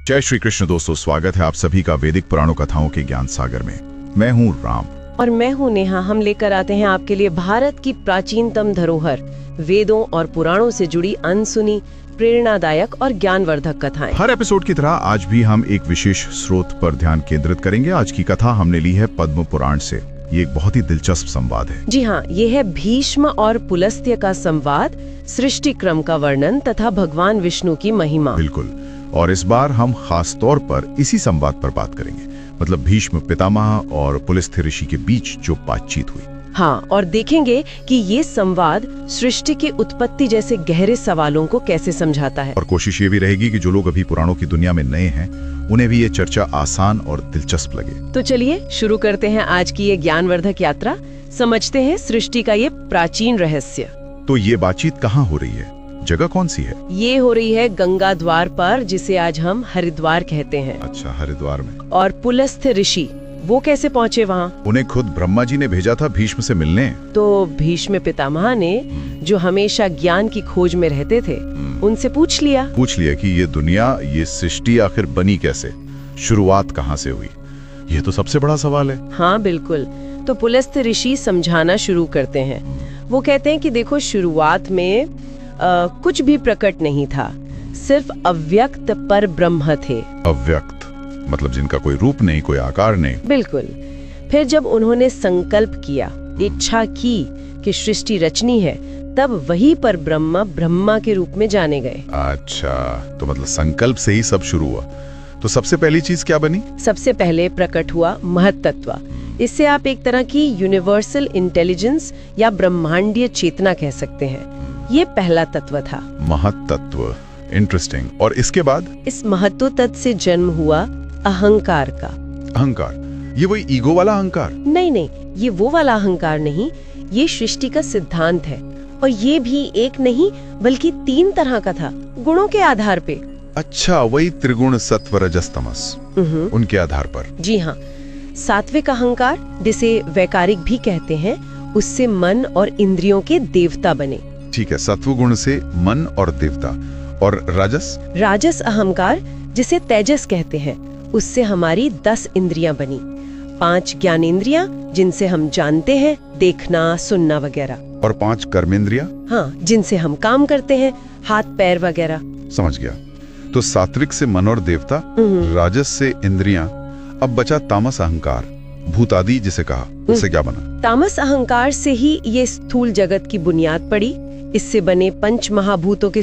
जय श्री कृष्ण दोस्तों, स्वागत है आप सभी का वैदिक पुराणों कथाओं के ज्ञान सागर में। मैं हूँ राम और मैं हूँ नेहा। हम लेकर आते हैं आपके लिए भारत की प्राचीनतम धरोहर, वेदों और पुराणों से जुड़ी अनसुनी, प्रेरणादायक और ज्ञानवर्धक कथाएं। हर एपिसोड की तरह आज भी हम एक विशेष स्रोत पर ध्यान केंद्रित करेंगे। आज की कथा हमने ली है पद्म पुराण से। ये एक बहुत ही दिलचस्प संवाद है। जी हाँ, ये है भीष्म और पुलस्त्य का संवाद, सृष्टि क्रम का वर्णन तथा भगवान विष्णु की महिमा। बिल्कुल। और इस बार हम खास तौर पर इसी संवाद पर बात करेंगे, मतलब भीष्म पितामह और पुलस्त्य ऋषि के बीच जो बातचीत हुई। हाँ, और देखेंगे कि ये संवाद सृष्टि की उत्पत्ति जैसे गहरे सवालों को कैसे समझाता है। और कोशिश ये भी रहेगी कि जो लोग अभी पुराणों की दुनिया में नए हैं, उन्हें भी ये चर्चा आसान और दिलचस्प लगे। तो चलिए शुरू करते हैं आज की ये ज्ञानवर्धक यात्रा। समझते हैं सृष्टि का ये प्राचीन रहस्य। तो ये बातचीत कहाँ हो रही है? जगह कौन सी है? ये हो रही है गंगा द्वार पर, जिसे आज हम हरिद्वार कहते हैं। अच्छा, हरिद्वार में। और पुलस्त्य ऋषि वो कैसे पहुँचे वहाँ? उन्हें खुद ब्रह्मा जी ने भेजा था भीष्म से मिलने। तो भीष्म पितामह ने, जो हमेशा ज्ञान की खोज में रहते थे, उनसे पूछ लिया कि ये दुनिया, ये सृष्टि आखिर बनी कैसे, शुरुआत कहाँ से हुई? ये तो सबसे बड़ा सवाल है। हाँ बिल्कुल। तो पुलस्त्य ऋषि समझाना शुरू करते हैं। वो कहते हैं कि देखो, शुरुआत में कुछ भी प्रकट नहीं था, सिर्फ अव्यक्त पर ब्रह्म थे। अव्यक्त मतलब जिनका कोई रूप नहीं, कोई आकार नहीं। बिल्कुल। फिर जब उन्होंने संकल्प किया, इच्छा की कि सृष्टि रचनी है, तब वही पर ब्रह्मा के रूप में जाने गए। अच्छा, तो मतलब संकल्प से ही सब शुरू हुआ। तो सबसे पहली चीज क्या बनी? सबसे पहले प्रकट हुआ महत्तत्व। इससे आप एक तरह की यूनिवर्सल इंटेलिजेंस या ब्रह्मांडीय चेतना कह सकते हैं। ये पहला तत्व था, महत्तत्व। इंटरेस्टिंग। और इसके बाद? इस महत्व तत्व से जन्म हुआ अहंकार का। अहंकार? ये वही ईगो वाला अहंकार? नहीं, ये वो वाला अहंकार नहीं। ये सृष्टि का सिद्धांत है, और ये भी एक नहीं बल्कि 3 तरह का था, गुणों के आधार पे। अच्छा, वही त्रिगुण सत्व रजस तमस, उनके आधार पर। जी हाँ। सात्विक अहंकार, जिसे वैकारिक भी कहते हैं, उससे मन और इंद्रियों के देवता बने। ठीक है, सत्व गुण से मन और देवता। और राजस अहंकार, जिसे तेजस कहते हैं, उससे हमारी 10 इंद्रियां बनी। 5 ज्ञानेंद्रियां, जिनसे हम जानते हैं, देखना, सुनना वगैरह। और 5 कर्मेंद्रियां? हाँ, जिनसे हम काम करते हैं, हाथ पैर वगैरह। समझ गया। तो सात्विक से मन और देवता, राजस से इंद्रियां, अब बचा तामस अहंकार, भूतादि जिसे कहा, उससे क्या बना? तामस अहंकार से ही ये स्थूल जगत की बुनियाद पड़ी। इससे बने 5 महाभूतों के